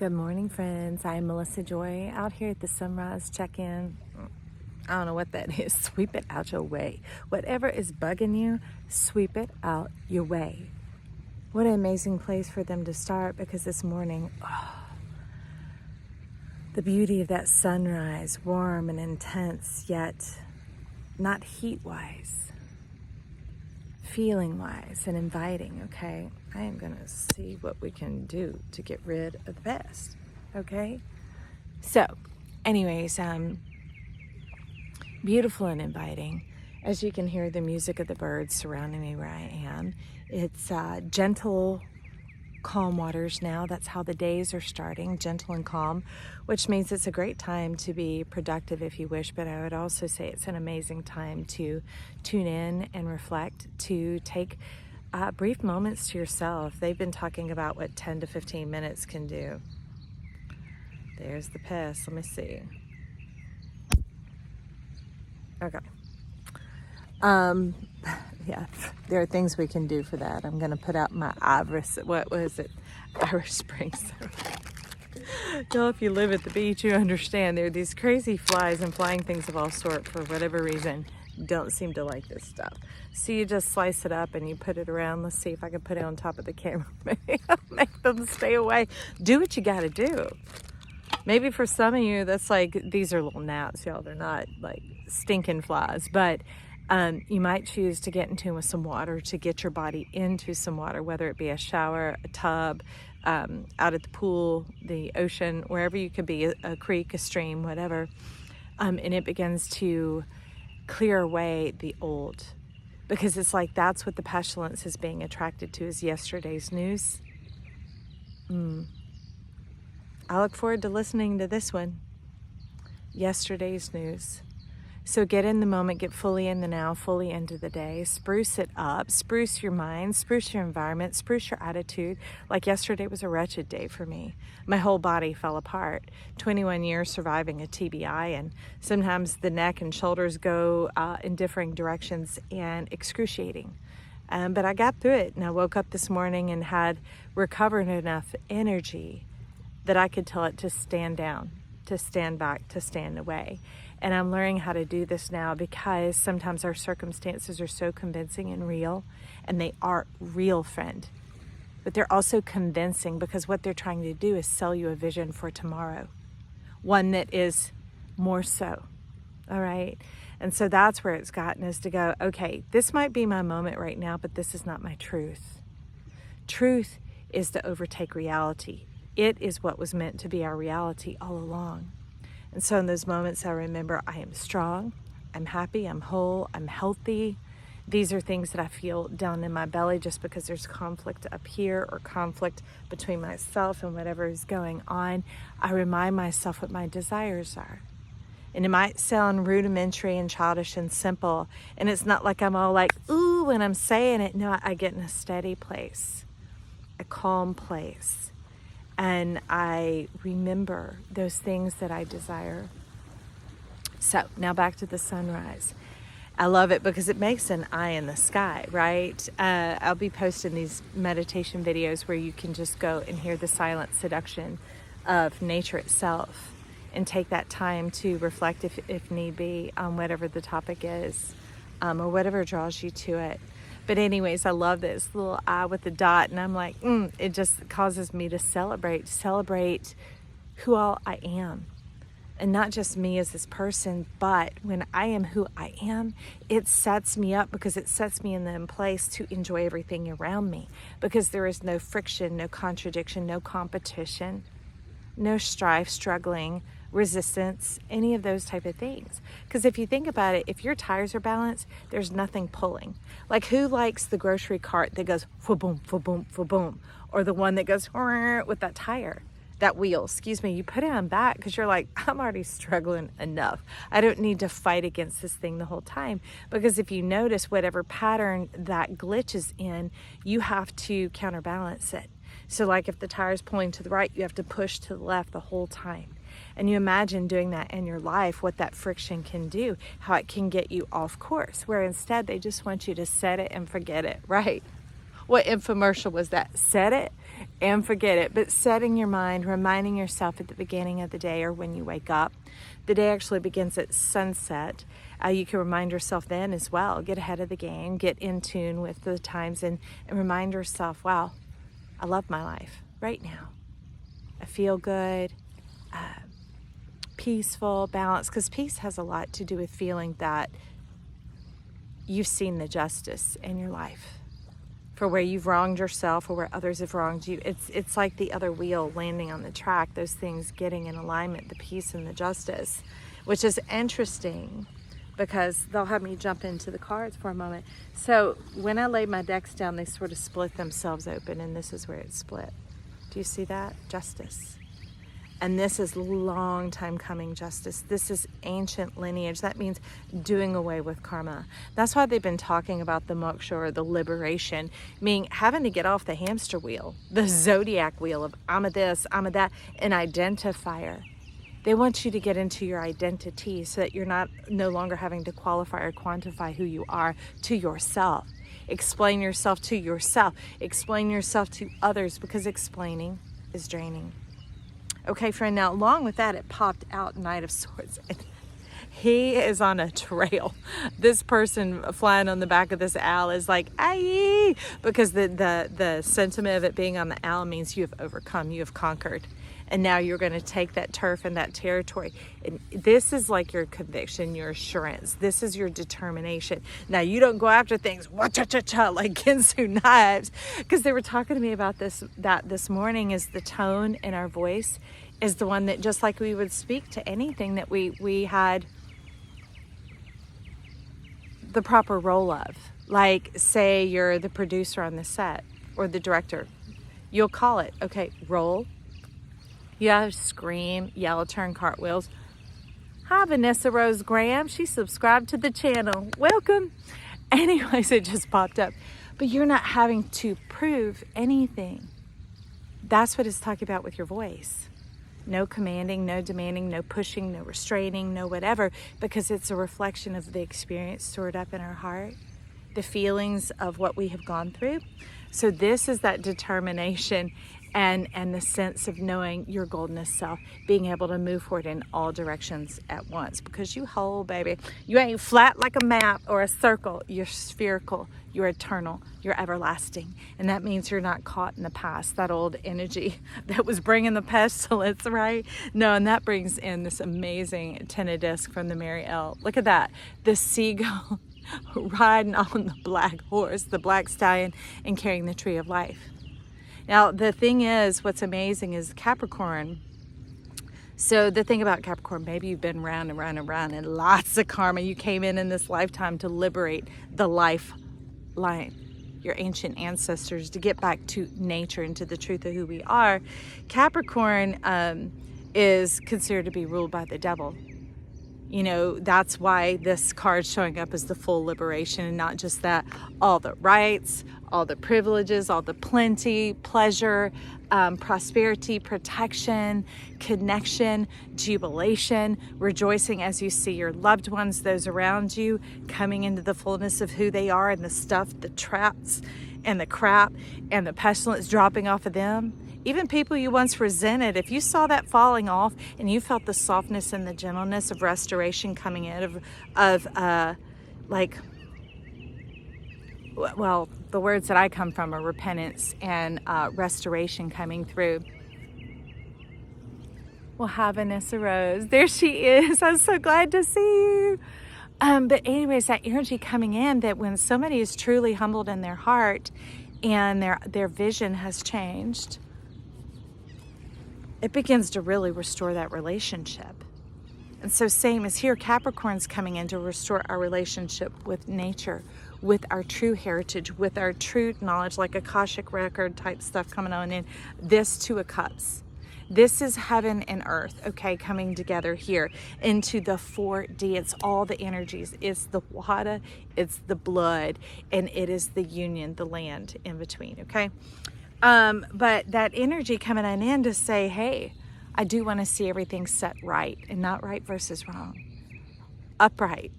Good morning, friends. I'm Melissa Joy out here at the Sunrise Check-In. I don't know what that is. Sweep it out your way. Whatever is bugging you, sweep it out your way. What an amazing place for them to start, because this morning, the beauty of that sunrise, warm and intense, yet not heat-wise, feeling-wise and inviting, okay? I am going to see what we can do to get rid of the pest, okay? So, anyways, beautiful and inviting. As you can hear the music of the birds surrounding me where I am. It's gentle, calm waters now. That's how the days are starting, gentle and calm, which means it's a great time to be productive if you wish, but I would also say it's an amazing time to tune in and reflect, to take brief moments to yourself. They've been talking about what 10 to 15 minutes can do. There's the pest. Let me see. Okay. Yeah, there are things we can do for that. I'm going to put out my Irish Spring soap. Y'all, if you live at the beach, you understand there are these crazy flies and flying things of all sorts for whatever reason don't seem to like this stuff. So you just slice it up and you put it around. Let's see if I can put it on top of the camera. Maybe I'll make them stay away. Do what you got to do. Maybe for some of you, that's like, these are little gnats, y'all. They're not like stinking flies, but you might choose to get in tune with some water, to get your body into some water, whether it be a shower, a tub, out at the pool, the ocean, wherever you could be, a creek, a stream, whatever. And it begins to clear away the old, because it's like that's what the pestilence is being attracted to, is yesterday's news. I look forward to listening to this one. Yesterday's news. So get in the moment, get fully in the now, fully into the day, spruce it up, spruce your mind, spruce your environment, spruce your attitude. Like yesterday was a wretched day for me. My whole body fell apart. 21 years surviving a TBI, and sometimes the neck and shoulders go in differing directions, and excruciating. But I got through it, and I woke up this morning and had recovered enough energy that I could tell it to stand down, to stand back, to stand away. And I'm learning how to do this now, because sometimes our circumstances are so convincing and real, and they are real, friend. But they're also convincing, because what they're trying to do is sell you a vision for tomorrow, one that is more so, all right? And so that's where it's gotten us to go, okay, this might be my moment right now, but this is not my truth. Truth is to overtake reality. It is what was meant to be our reality all along. And so in those moments, I remember I am strong, I'm happy, I'm whole, I'm healthy. These are things that I feel down in my belly, just because there's conflict up here, or conflict between myself and whatever is going on. I remind myself what my desires are. And it might sound rudimentary and childish and simple, and it's not like I'm all like, ooh, when I'm saying it. No, I get in a steady place, a calm place. And I remember those things that I desire. So now back to the sunrise. I love it because it makes an eye in the sky, right? I'll be posting these meditation videos where you can just go and hear the silent seduction of nature itself, and take that time to reflect, if need be, on whatever the topic is, or whatever draws you to it. But anyways, I love this little eye with the dot, and I'm like, it just causes me to celebrate who all I am. And not just me as this person, but when I am who I am, it sets me up, because it sets me in the place to enjoy everything around me, because there is no friction, no contradiction, no competition, no strife, struggling, resistance, any of those type of things. Because if you think about it, if your tires are balanced, there's nothing pulling. Like, who likes the grocery cart that goes fa-boom, fa-boom, fa-boom, or the one that goes with that tire, that wheel, you put it on back, because you're like, I'm already struggling enough. I don't need to fight against this thing the whole time. Because if you notice, whatever pattern that glitch is in, you have to counterbalance it. So like if the tire's pulling to the right, you have to push to the left the whole time. And you imagine doing that in your life, what that friction can do, how it can get you off course, where instead they just want you to set it and forget it, right? What infomercial was that? Set it and forget it. But setting your mind, reminding yourself at the beginning of the day or when you wake up. The day actually begins at sunset. You can remind yourself then as well. Get ahead of the game, get in tune with the times, and remind yourself, wow, I love my life right now. I feel good, peaceful, balanced, because peace has a lot to do with feeling that you've seen the justice in your life for where you've wronged yourself or where others have wronged you. It's like the other wheel landing on the track, those things getting in alignment, the peace and the justice, which is interesting because they'll have me jump into the cards for a moment. So when I laid my decks down, they sort of split themselves open, and this is where it split. Do you see that? Justice. And this is long time coming justice. This is ancient lineage. That means doing away with karma. That's why they've been talking about the moksha, or the liberation, meaning having to get off the hamster wheel, the zodiac wheel of I'm a this, I'm a that, an identifier. They want you to get into your identity so that you're no longer having to qualify or quantify who you are to yourself. Explain yourself to yourself. Explain yourself to others, because explaining is draining. Okay, friend, now along with that, it popped out Knight of Swords. He is on a trail. This person flying on the back of this owl is like, aye, because the sentiment of it being on the owl means you have overcome, you have conquered. And now you're going to take that turf and that territory. And this is like your conviction, your assurance. This is your determination. Now, you don't go after things wa-cha-cha-cha like Ginsu knives, because they were talking to me about this morning, is the tone in our voice is the one that, just like we would speak to anything that we had the proper role of. Like, say you're the producer on the set or the director. You'll call it, okay, roll. Yeah, scream, yell, turn cartwheels. Hi, Vanessa Rose Graham. She subscribed to the channel. Welcome. Anyways, it just popped up. But you're not having to prove anything. That's what it's talking about with your voice. No commanding, no demanding, no pushing, no restraining, no whatever, because it's a reflection of the experience stored up in our heart, the feelings of what we have gone through. So this is that determination and the sense of knowing your golden self, being able to move forward in all directions at once, because you whole, baby. You ain't flat like a map or a circle. You're spherical, you're eternal, you're everlasting. And that means you're not caught in the past, that old energy that was bringing the pestilence, right? No, and that brings in this amazing Ten of Discs from the Mary L. Look at that, the seagull riding on the black horse, the black stallion, and carrying the tree of life. Now, the thing is, what's amazing is Capricorn. So the thing about Capricorn, maybe you've been round and round and round and lots of karma. You came in this lifetime to liberate the lifeline, your ancient ancestors, to get back to nature and to the truth of who we are. Capricorn is considered to be ruled by the devil. You know, that's why this card showing up as the full liberation, and not just that, all the rights, all the privileges, all the plenty, pleasure, prosperity, protection, connection, jubilation, rejoicing as you see your loved ones, those around you, coming into the fullness of who they are, and the stuff, the traps and the crap and the pestilence dropping off of them. Even people you once resented, if you saw that falling off and you felt the softness and the gentleness of restoration coming in, well, the words that I come from are repentance and restoration coming through. Well, hi, Vanessa Rose. There she is. I'm so glad to see you. But anyways, that energy coming in, that when somebody is truly humbled in their heart and their vision has changed, it begins to really restore that relationship. And so same as here, Capricorn's coming in to restore our relationship with nature, with our true heritage, with our true knowledge, like Akashic record type stuff coming on in. This Two of Cups. This is heaven and earth, okay, coming together here into the 4D. It's all the energies. It's the water, it's the blood, and it is the union, the land in between, okay? But that energy coming on in to say, hey, I do want to see everything set right, and not right versus wrong. Upright.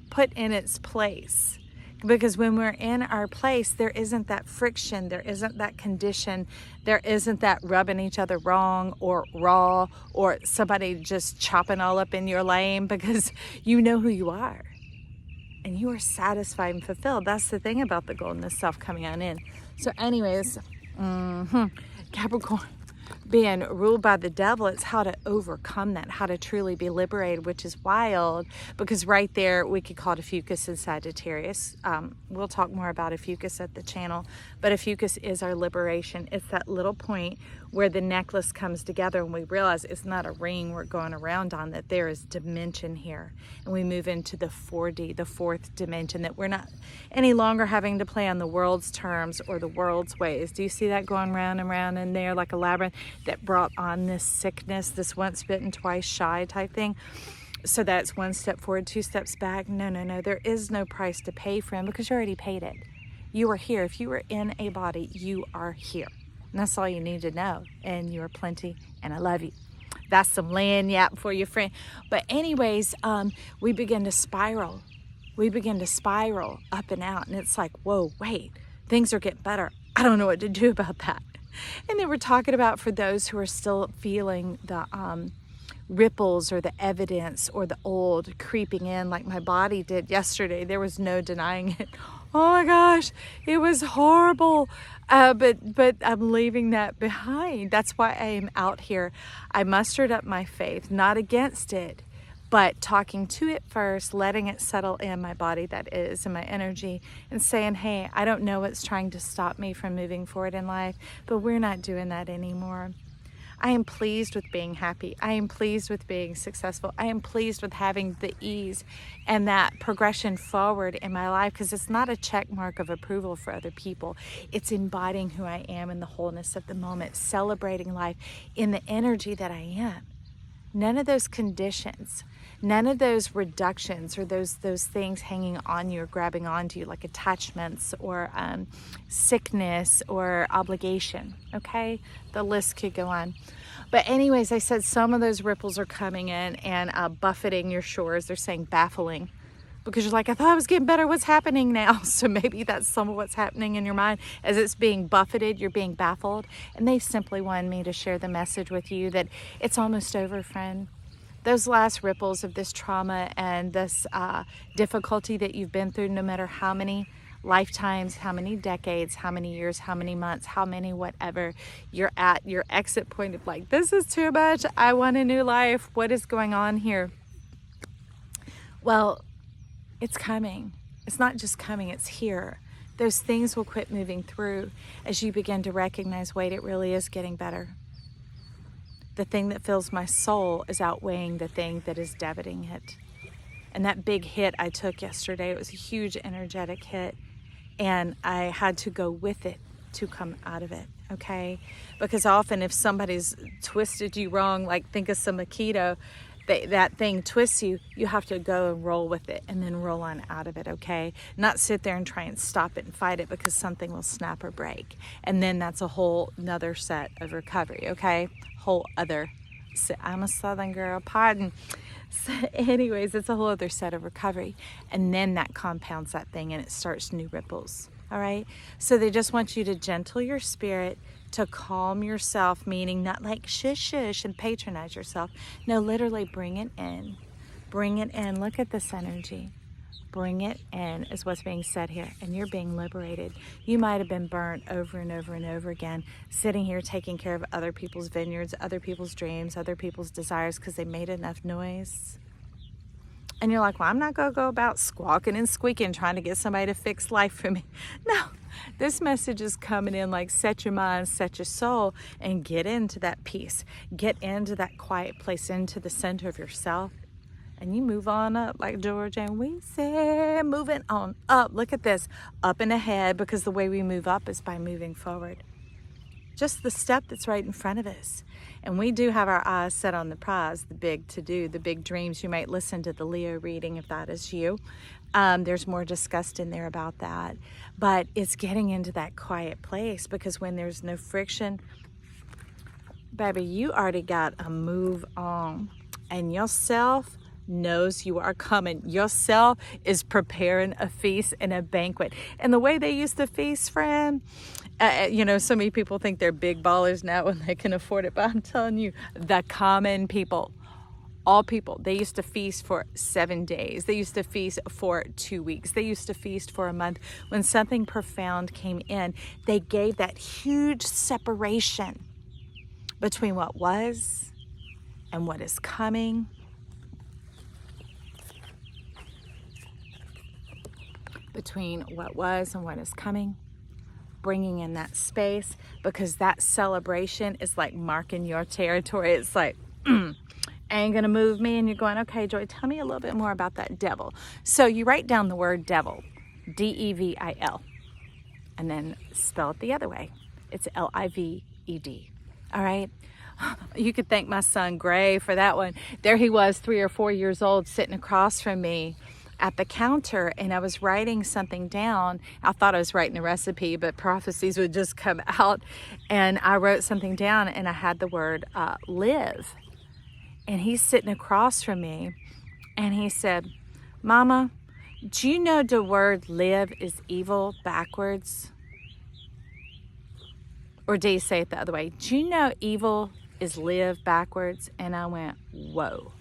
Put in its place. Because when we're in our place, there isn't that friction, there isn't that condition, there isn't that rubbing each other wrong or raw, or somebody just chopping all up in your lane, because you know who you are. And you are satisfied and fulfilled. That's the thing about the goldenness self coming on in. So anyways, Capricorn, being ruled by the devil, it's how to overcome that, how to truly be liberated, which is wild, because right there we could call it a Ophiuchus in Sagittarius. We'll talk more about Ophiuchus at the channel, but Ophiuchus is our liberation. It's that little point where the necklace comes together and we realize it's not a ring we're going around on, that there is dimension here. And we move into the 4D, the fourth dimension, that we're not any longer having to play on the world's terms or the world's ways. Do you see that going round and round in there like a labyrinth that brought on this sickness, this once bitten, twice shy type thing? So that's one step forward, two steps back. No, no, no. There is no price to pay for him, because you already paid it. You are here. If you are in a body, you are here. And that's all you need to know. And you are plenty, and I love you. That's some land yap for your friend. But anyways, we begin to spiral. We begin to spiral up and out. And it's like, whoa, wait, things are getting better. I don't know what to do about that. And then we're talking about, for those who are still feeling the ripples or the evidence or the old creeping in, like my body did yesterday. There was no denying it. Oh my gosh, it was horrible. But I'm leaving that behind. That's why I am out here. I mustered up my faith, not against it, but talking to it first, letting it settle in my body, that is, in my energy, and saying, hey, I don't know what's trying to stop me from moving forward in life, but we're not doing that anymore. I am pleased with being happy. I am pleased with being successful. I am pleased with having the ease and that progression forward in my life, because it's not a check mark of approval for other people. It's embodying who I am in the wholeness of the moment, celebrating life in the energy that I am. None of those conditions, none of those reductions or those things hanging on you or grabbing onto you, like attachments or sickness or obligation, okay? The list could go on. But anyways, I said some of those ripples are coming in and buffeting your shores. They're saying baffling, because you're like, I thought I was getting better. What's happening now? So maybe that's some of what's happening in your mind. As it's being buffeted, you're being baffled. And they simply wanted me to share the message with you that it's almost over, friend. Those last ripples of this trauma and this difficulty that you've been through, no matter how many lifetimes, how many decades, how many years, how many months, how many whatever, you're at your exit point of like, this is too much. I want a new life. What is going on here? Well, it's coming. It's not just coming, it's here. Those things will quit moving through as you begin to recognize, wait, it really is getting better. The thing that fills my soul is outweighing the thing that is debiting it. And that big hit I took yesterday, it was a huge energetic hit, and I had to go with it to come out of it, okay? Because often if somebody's twisted you wrong, like think of some Aikido, that thing twists you, you have to go and roll with it and then roll on out of it, okay? Not sit there and try and stop it and fight it, because something will snap or break. And then that's a whole another set of recovery, okay? Whole other set. I'm a Southern girl, pardon. So anyways, it's a whole other set of recovery. And then that compounds that thing and it starts new ripples, all right? So they just want you to gentle your spirit, to calm yourself, meaning not like shush shush and patronize yourself. No, literally bring it in. Bring it in. Look at this energy. Bring it in is what's being said here, and you're being liberated. You might have been burnt over and over and over again, sitting here taking care of other people's vineyards, other people's dreams, other people's desires, because they made enough noise. And you're like, well, I'm not going to go about squawking and squeaking trying to get somebody to fix life for me. No, this message is coming in like, set your mind, set your soul, and get into that peace. Get into that quiet place, into the center of yourself. And you move on up, like George and we say, moving on up. Look at this, up and ahead, because the way we move up is by moving forward. Just the step that's right in front of us. And we do have our eyes set on the prize, the big to-do, the big dreams. You might listen to the Leo reading if that is you. There's more discussed in there about that. But it's getting into that quiet place, because when there's no friction, baby, you already got a move on. And yourself knows you are coming. Yourself is preparing a feast and a banquet. And the way they used to feast, friend, so many people think they're big ballers now when they can afford it, but I'm telling you, the common people, all people, they used to feast for 7 days. They used to feast for 2 weeks. They used to feast for a month. When something profound came in, they gave that huge separation between what was and what is coming. Between what was and what is coming. Bringing in that space, because that celebration is like marking your territory. It's like, ain't gonna move me. And you're going, okay, Joy, tell me a little bit more about that devil. So you write down the word devil, D-E-V-I-L, and then spell it the other way. It's L-I-V-E-D. All right. You could thank my son Gray for that one. There he was, 3 or 4 years old, sitting across from me at the counter, and I was writing something down. I thought I was writing a recipe, but prophecies would just come out, and I wrote something down, and I had the word live. And he's sitting across from me, and he said, Mama, do you know the word live is evil backwards? Or do you say it the other way? Do you know evil is live backwards? And I went, whoa.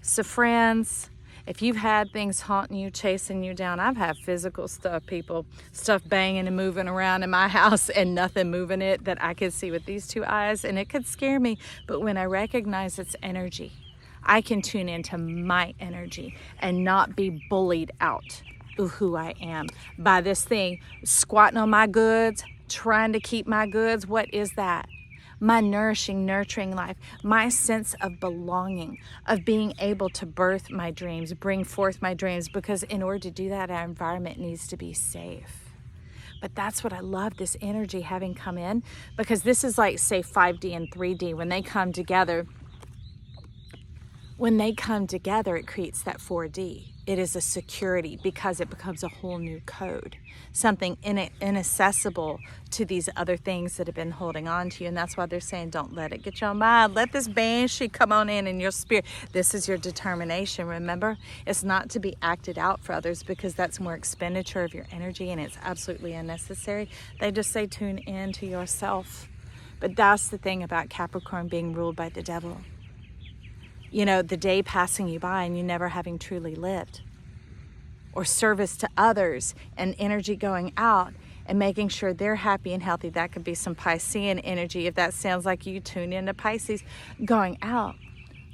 So friends, if you've had things haunting you, chasing you down, I've had physical stuff, stuff banging and moving around in my house and nothing moving it that I could see with these 2 eyes, and it could scare me. But when I recognize it's energy, I can tune into my energy and not be bullied out of who I am by this thing squatting on my goods, trying to keep my goods. What is that? My nourishing, nurturing life, my sense of belonging, of being able to birth my dreams, bring forth my dreams, because in order to do that, our environment needs to be safe. But that's what I love, this energy having come in, because this is like, say, 5D and 3D. When they come together, it creates that 4D. It is a security, because it becomes a whole new code, something inaccessible to these other things that have been holding on to you. And that's why they're saying, don't let it get your mind. Let this banshee come on in your spirit. This is your determination. Remember, it's not to be acted out for others, because that's more expenditure of your energy, and it's absolutely unnecessary. They just say, tune in to yourself. But that's the thing about Capricorn being ruled by the devil. You know, the day passing you by and you never having truly lived, or service to others and energy going out and making sure they're happy and healthy. That could be some Piscean energy. If that sounds like you, tune into Pisces, going out,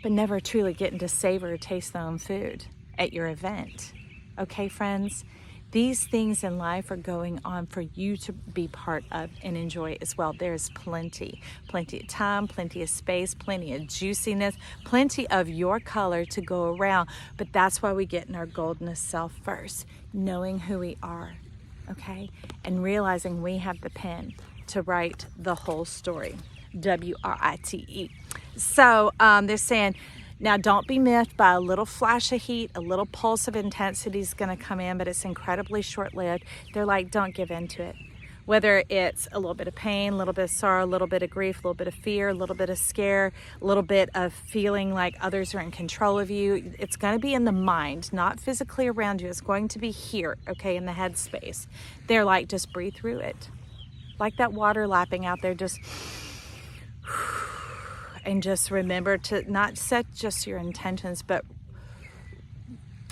but never truly getting to savor or taste their own food at your event. Okay, friends? These things in life are going on for you to be part of and enjoy as well. There's plenty of time, plenty of space, plenty of juiciness, plenty of your color to go around. But that's why we get in our goldenness self first, knowing who we are, okay? And realizing we have the pen to write the whole story, W-R-I-T-E. So they're saying, now, don't be miffed by a little flash of heat, a little pulse of intensity is going to come in, but it's incredibly short-lived. They're like, don't give in to it. Whether it's a little bit of pain, a little bit of sorrow, a little bit of grief, a little bit of fear, a little bit of scare, a little bit of feeling like others are in control of you. It's going to be in the mind, not physically around you. It's going to be here, okay, in the head space. They're like, just breathe through it. Like that water lapping out there, just... And just remember to not set just your intentions, but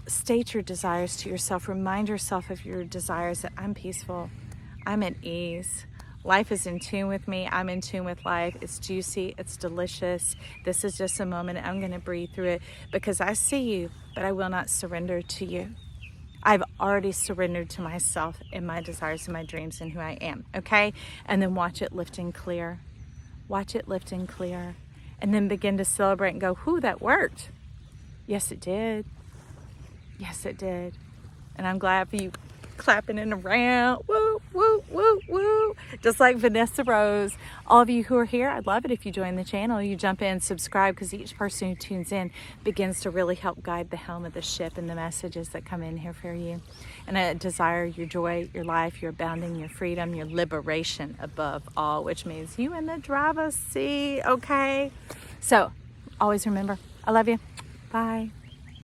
state your desires to yourself. Remind yourself of your desires, that I'm peaceful, I'm at ease. Life is in tune with me. I'm in tune with life. It's juicy. It's delicious. This is just a moment. I'm going to breathe through it, because I see you, but I will not surrender to you. I've already surrendered to myself and my desires and my dreams and who I am, okay? And then watch it lift and clear. Watch it lift and clear. And then begin to celebrate and go, whew, that worked. Yes, it did. Yes, it did. And I'm glad for you clapping it around. Woo, woo, woo, woo. Just like Vanessa Rose. All of you who are here, I'd love it if you join the channel. You jump in, subscribe, because each person who tunes in begins to really help guide the helm of the ship and the messages that come in here for you. And I desire your joy, your life, your abounding, your freedom, your liberation above all, which means you in the driver's seat, okay? So always remember, I love you. Bye.